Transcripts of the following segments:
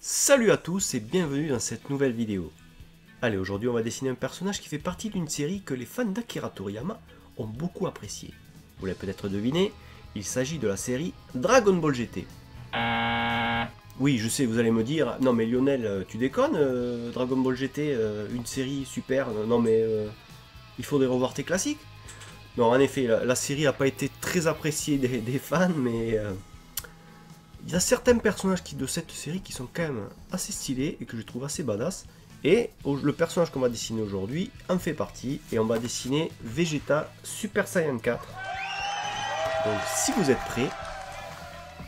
Salut à tous et bienvenue dans cette nouvelle vidéo. Allez, aujourd'hui on va dessiner un personnage qui fait partie d'une série que les fans d'Akira Toriyama ont beaucoup apprécié. Vous l'avez peut-être deviné, il s'agit de la série Dragon Ball GT. Oui, je sais, vous allez me dire, non mais Lionel, tu déconnes, Dragon Ball GT, une série super, non mais il faudrait revoir tes classiques. Non, en effet, la série n'a pas été très appréciée des fans, mais il y a certains personnages de cette série qui sont quand même assez stylés et que je trouve assez badass. Et le personnage qu'on va dessiner aujourd'hui en fait partie. Et on va dessiner Vegeta Super Saiyan 4. Donc si vous êtes prêts,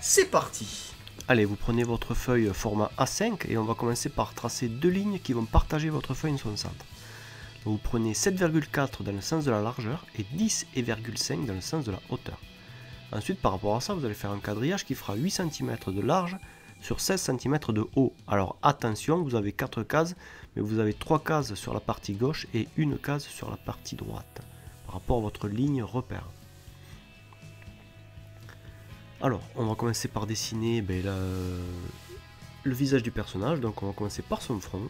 c'est parti. Allez, vous prenez votre feuille format A5 et on va commencer par tracer deux lignes qui vont partager votre feuille en son centre. Donc vous prenez 7,4 dans le sens de la largeur et 10,5 dans le sens de la hauteur. Ensuite, par rapport à ça, vous allez faire un quadrillage qui fera 8 cm de large sur 16 cm de haut. Alors attention, vous avez 4 cases, mais vous avez 3 cases sur la partie gauche et une case sur la partie droite, par rapport à votre ligne repère. Alors, on va commencer par dessiner le visage du personnage, donc on va commencer par son front.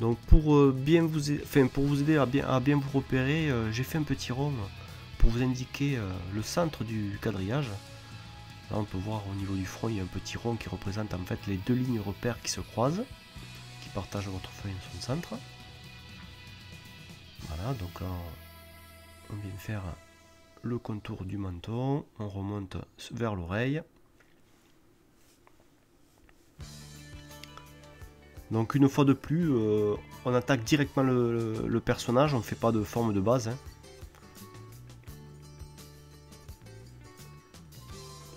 Donc pour vous aider à bien vous repérer, j'ai fait un petit rond pour vous indiquer le centre du quadrillage. Là on peut voir au niveau du front, il y a un petit rond qui représente en fait les deux lignes repères qui se croisent, qui partagent votre feuille en son centre. Voilà, donc là on vient faire le contour du menton, on remonte vers l'oreille. Donc une fois de plus, on attaque directement le personnage, on ne fait pas de forme de base.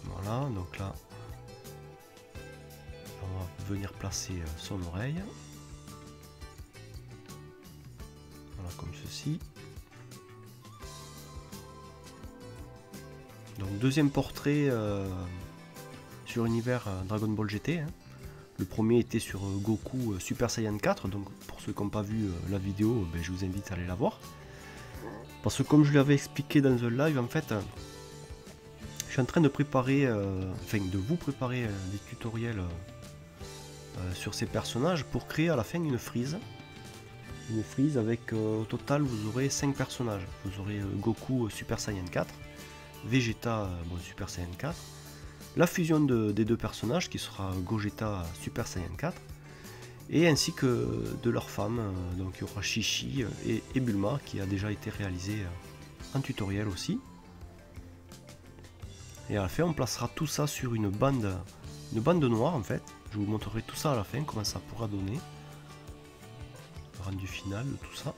Voilà, donc là, on va venir placer son oreille. Voilà, comme ceci. Donc deuxième portrait sur l'univers Dragon Ball GT. Le premier était sur Goku Super Saiyan 4, donc pour ceux qui n'ont pas vu la vidéo, je vous invite à aller la voir. Parce que comme je l'avais expliqué dans un live, en fait, je suis en train de préparer, de vous préparer des tutoriels sur ces personnages pour créer à la fin une frise. Une frise avec au total vous aurez 5 personnages. Vous aurez Goku Super Saiyan 4, Vegeta Super Saiyan 4, la fusion des deux personnages qui sera Gogeta Super Saiyan 4, et ainsi que de leurs femmes, donc il y aura Chichi et Bulma qui a déjà été réalisé en tutoriel aussi. Et à la fin on placera tout ça sur une bande noire en fait. Je vous montrerai tout ça à la fin, comment ça pourra donner. Le rendu final de tout ça.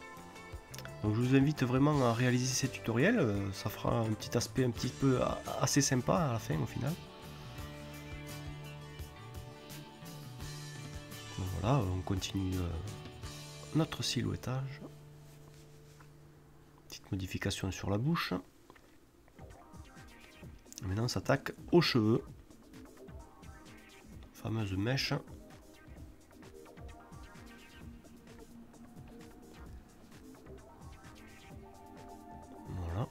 Donc je vous invite vraiment à réaliser ces tutoriels, ça fera un petit aspect un petit peu assez sympa à la fin au final. Donc voilà, on continue notre silhouettage. Petite modification sur la bouche. Maintenant on s'attaque aux cheveux. Fameuse mèche. Voilà.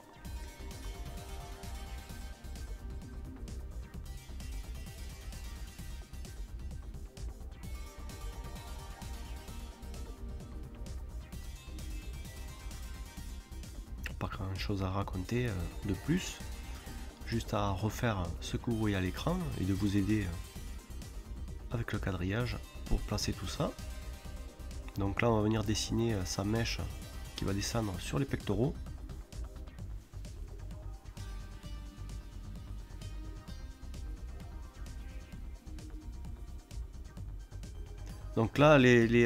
Pas grand chose à raconter de plus. Juste à refaire ce que vous voyez à l'écran et de vous aider avec le quadrillage pour placer tout ça. Donc là on va venir dessiner sa mèche qui va descendre sur les pectoraux. Donc là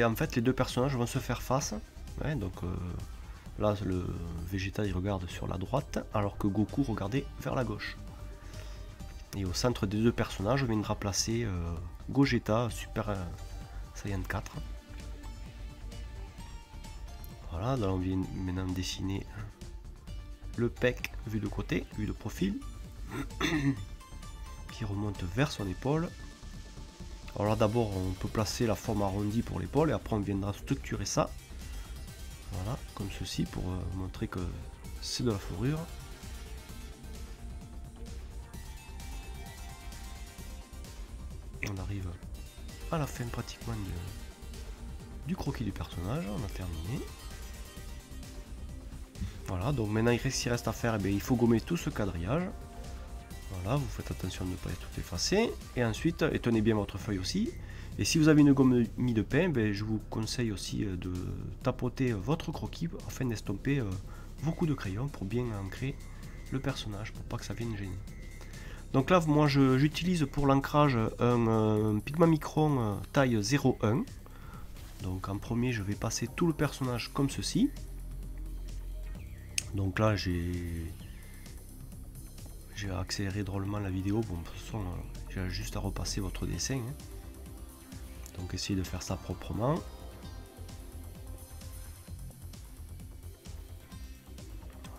en fait les deux personnages vont se faire face. Ouais, donc là le Vegeta il regarde sur la droite alors que Goku regardait vers la gauche. Et au centre des deux personnages on viendra placer Gogeta Super Saiyan 4. Voilà, là on vient maintenant dessiner le pec vu de côté, vu de profil, qui remonte vers son épaule. Alors là d'abord on peut placer la forme arrondie pour l'épaule et après on viendra structurer ça. Voilà, comme ceci pour montrer que c'est de la fourrure. On arrive à la fin pratiquement du croquis du personnage, on a terminé. Voilà, donc maintenant ce qu'il reste à faire, il faut gommer tout ce quadrillage. Voilà, vous faites attention de ne pas tout effacer. Et ensuite, et tenez bien votre feuille aussi. Et si vous avez une gomme mie de pain, je vous conseille aussi de tapoter votre croquis afin d'estomper vos coups de crayon pour bien ancrer le personnage, pour pas que ça vienne gêner. Donc là, moi j'utilise pour l'ancrage un Pigma Micron taille 0,1. Donc en premier, je vais passer tout le personnage comme ceci. Donc là, j'ai accéléré drôlement la vidéo. Bon, de toute façon, j'ai juste à repasser votre dessin. Hein. Donc essayez de faire ça proprement.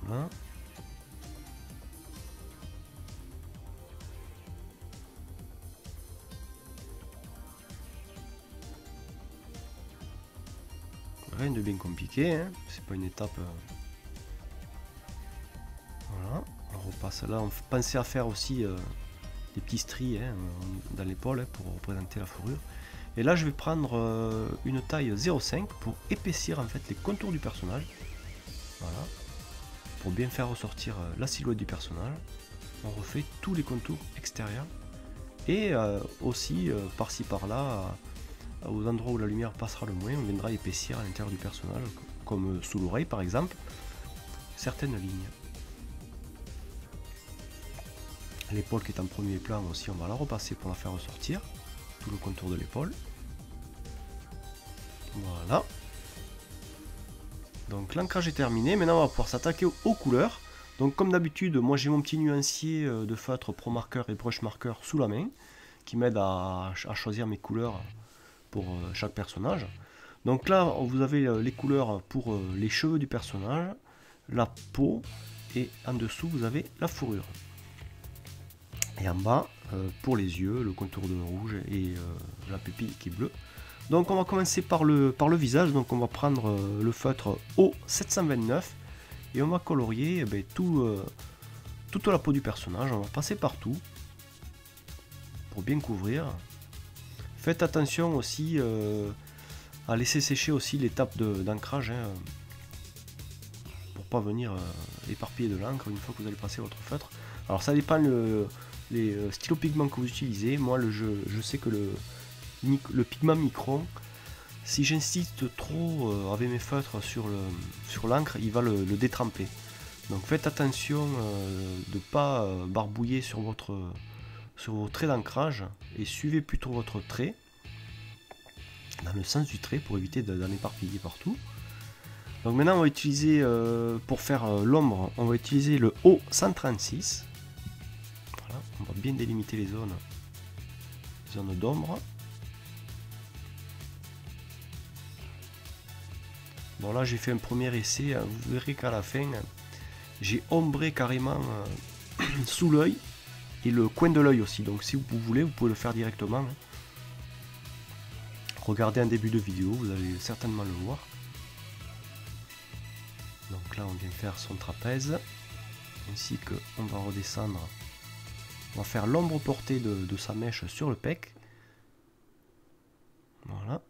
Voilà. Rien de bien compliqué, hein. C'est pas une étape. Voilà, on repasse là. On pensait à faire aussi des petits stries hein, dans l'épaule hein, pour représenter la fourrure. Et là, je vais prendre une taille 0,5 pour épaissir en fait les contours du personnage. Voilà, pour bien faire ressortir la silhouette du personnage. On refait tous les contours extérieurs et aussi par-ci par-là. Aux endroits où la lumière passera le moins, on viendra épaissir à l'intérieur du personnage, comme sous l'oreille par exemple, certaines lignes. L'épaule qui est en premier plan aussi, on va la repasser pour la faire ressortir, tout le contour de l'épaule. Voilà. Donc l'ancrage est terminé, maintenant on va pouvoir s'attaquer aux couleurs. Donc comme d'habitude, moi j'ai mon petit nuancier de feutre Pro Marker et Brush Marker sous la main, qui m'aide à choisir mes couleurs pour chaque personnage. Donc là vous avez les couleurs pour les cheveux du personnage, la peau et en dessous vous avez la fourrure. Et en bas pour les yeux, le contour de rouge et la pupille qui est bleue. Donc on va commencer par le visage. Donc on va prendre le feutre O729 et on va colorier toute la peau du personnage. On va passer partout pour bien couvrir. Faites attention aussi à laisser sécher aussi l'étape d'ancrage hein, pour pas venir éparpiller de l'encre une fois que vous allez passer votre feutre. Alors ça dépend les stylos pigments que vous utilisez. Moi je sais que le Pigma Micron, si j'insiste trop avec mes feutres sur l'encre, il va le détremper. Donc faites attention de ne pas barbouiller sur vos traits d'ancrage et suivez plutôt votre trait dans le sens du trait pour éviter d'en éparpiller partout. Donc maintenant on va utiliser pour faire l'ombre, on va utiliser le O136. Voilà, on va bien délimiter les zones d'ombre. Bon là j'ai fait un premier essai, vous verrez qu'à la fin j'ai ombré carrément sous l'œil et le coin de l'œil aussi, donc si vous voulez vous pouvez le faire directement hein. Regardez un début de vidéo, vous allez certainement le voir. Donc là on vient faire son trapèze, ainsi que on va redescendre, on va faire l'ombre portée de sa mèche sur le pec. Voilà.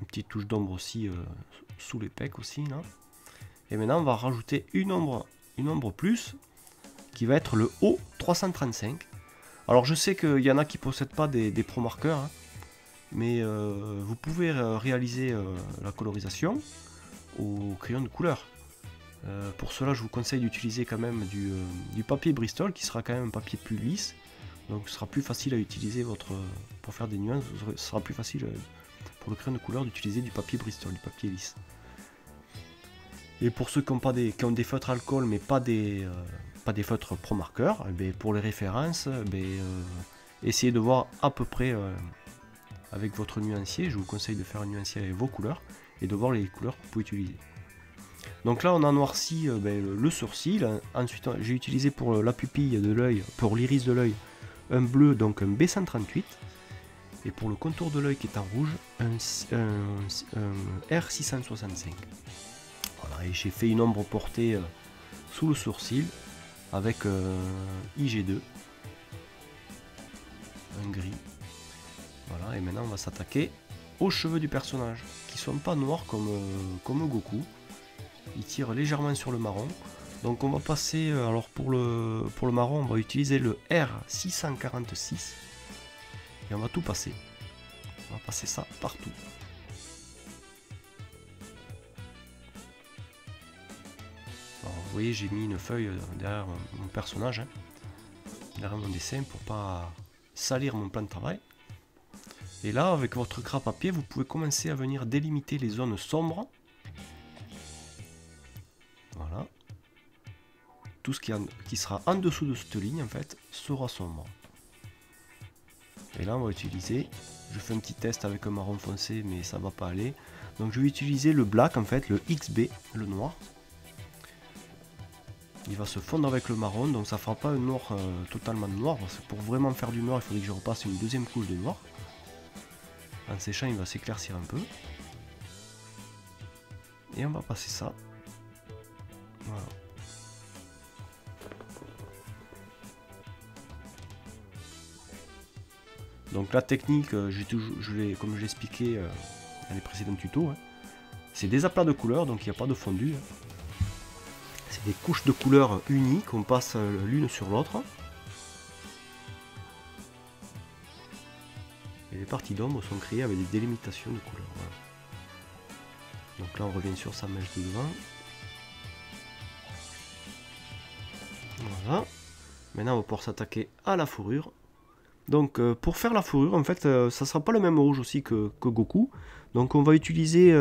Une petite touche d'ombre aussi sous les pecs aussi là. Et maintenant on va rajouter une ombre plus qui va être le O335. Alors je sais qu'il y en a qui ne possèdent pas des Pro Markers hein, mais vous pouvez réaliser la colorisation au crayon de couleur. Pour cela je vous conseille d'utiliser quand même du papier Bristol qui sera quand même un papier plus lisse, donc ce sera plus facile à utiliser pour faire des nuances, ce sera plus facile pour le crayon de couleur d'utiliser du papier Bristol, du papier lisse. Et pour ceux qui ont des feutres alcool mais pas des feutres Pro Marker, pour les références, essayez de voir à peu près avec votre nuancier. Je vous conseille de faire un nuancier avec vos couleurs et de voir les couleurs que vous pouvez utiliser. Donc là on a noirci le sourcil. Ensuite j'ai utilisé pour la pupille de l'œil, pour l'iris de l'œil, un bleu, donc un B138. Et pour le contour de l'œil qui est en rouge, un R665. Voilà, et j'ai fait une ombre portée sous le sourcil avec IG2. un gris. Voilà, et maintenant on va s'attaquer aux cheveux du personnage, qui sont pas noirs comme Goku. Il tire légèrement sur le marron. Donc on va passer, alors pour le marron, on va utiliser le R646. Et on va tout passer. On va passer ça partout. Alors, vous voyez, j'ai mis une feuille derrière mon personnage, hein, derrière mon dessin, pour pas salir mon plan de travail. Et là, avec votre craie à papier, vous pouvez commencer à venir délimiter les zones sombres. Voilà. Tout ce qui sera en dessous de cette ligne, en fait, sera sombre. Et là, on va utiliser, je fais un petit test avec un marron foncé, mais ça va pas aller. Donc je vais utiliser le black, en fait, le XB, le noir. Il va se fondre avec le marron, donc ça fera pas un noir totalement noir, parce que pour vraiment faire du noir, il faudrait que je repasse une deuxième couche de noir. En séchant, il va s'éclaircir un peu. Et on va passer ça. Voilà. Donc la technique, comme je l'ai expliqué dans les précédents tutos, hein, c'est des aplats de couleurs, donc il n'y a pas de fondu. Hein. C'est des couches de couleurs uniques, on passe l'une sur l'autre. Et les parties d'ombre sont créées avec des délimitations de couleurs. Voilà. Donc là on revient sur sa mèche de devant. Voilà. Maintenant on va pouvoir s'attaquer à la fourrure. Donc pour faire la fourrure, en fait, ça sera pas le même rouge aussi que Goku. Donc on va utiliser,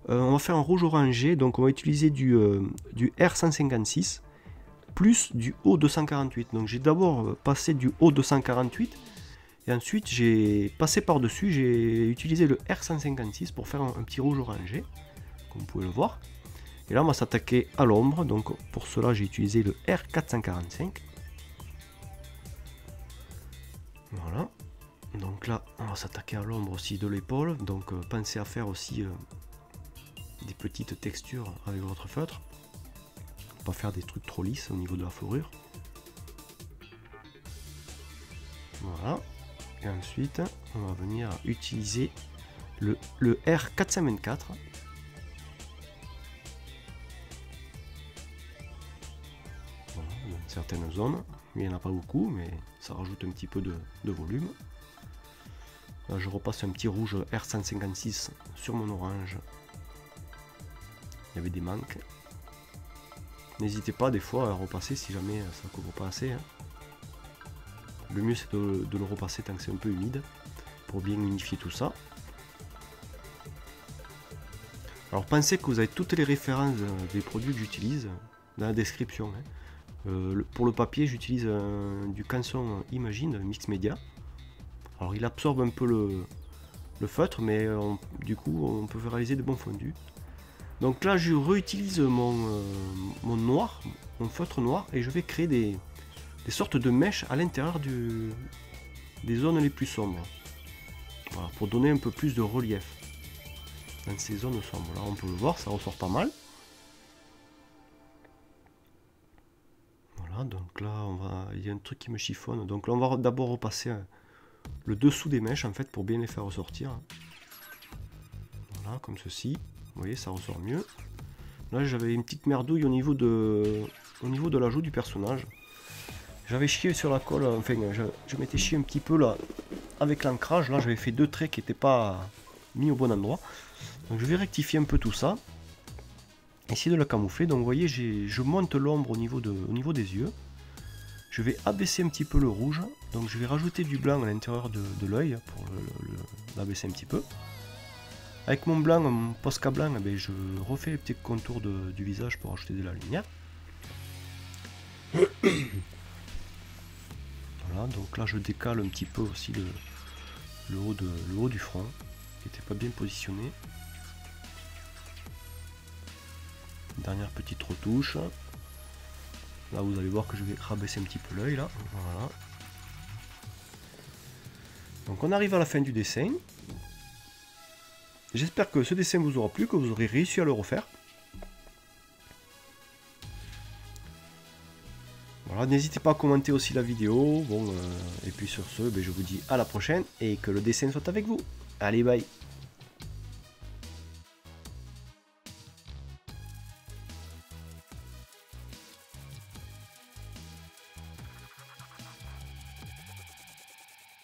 on va faire un rouge orangé. Donc on va utiliser du R156 plus du O248. Donc j'ai d'abord passé du O248 et ensuite j'ai passé par dessus, j'ai utilisé le R156 pour faire un petit rouge orangé, comme vous pouvez le voir. Et là on va s'attaquer à l'ombre. Donc pour cela j'ai utilisé le R445. Voilà, donc là on va s'attaquer à l'ombre aussi de l'épaule, donc pensez à faire aussi des petites textures avec votre feutre, pas faire des trucs trop lisses au niveau de la fourrure. Voilà, et ensuite on va venir utiliser le R424. Voilà, dans certaines zones. Il n'y en a pas beaucoup, mais ça rajoute un petit peu de volume. Là, je repasse un petit rouge R156 sur mon orange. Il y avait des manques. N'hésitez pas des fois à repasser si jamais ça ne couvre pas assez. Hein. Le mieux c'est de le repasser tant que c'est un peu humide, pour bien unifier tout ça. Alors pensez que vous avez toutes les références des produits que j'utilise dans la description. Hein. Pour le papier, j'utilise du Canson Imagine Mix Media. Alors il absorbe un peu le feutre, mais du coup on peut réaliser de bons fondus. Donc là je réutilise mon noir, mon feutre noir, et je vais créer des sortes de mèches à l'intérieur des zones les plus sombres. Voilà, pour donner un peu plus de relief dans ces zones sombres. Là on peut le voir, ça ressort pas mal. Donc là il y a un truc qui me chiffonne, donc là on va d'abord repasser le dessous des mèches en fait pour bien les faire ressortir. Voilà, comme ceci, vous voyez, ça ressort mieux. Là j'avais une petite merdouille au niveau de la joue du personnage. J'avais chié sur la colle, enfin je m'étais chié un petit peu là avec l'ancrage. Là j'avais fait deux traits qui n'étaient pas mis au bon endroit, donc je vais rectifier un peu tout ça, essayer de la camoufler. Donc vous voyez, je monte l'ombre au niveau des yeux. Je vais abaisser un petit peu le rouge, donc je vais rajouter du blanc à l'intérieur de l'œil pour l'abaisser un petit peu. Avec mon blanc, mon Posca blanc, eh bien, je refais les petits contours du visage pour ajouter de la lumière. Voilà, donc là je décale un petit peu aussi le haut du front, qui n'était pas bien positionné. Dernière petite retouche. Là vous allez voir que je vais rabaisser un petit peu l'œil là. Voilà. Donc on arrive à la fin du dessin. J'espère que ce dessin vous aura plu, que vous aurez réussi à le refaire. Voilà, Voilà, n'hésitez pas à commenter aussi la vidéo. Bon, et puis sur ce, ben, je vous dis à la prochaine et que le dessin soit avec vous. Allez, bye.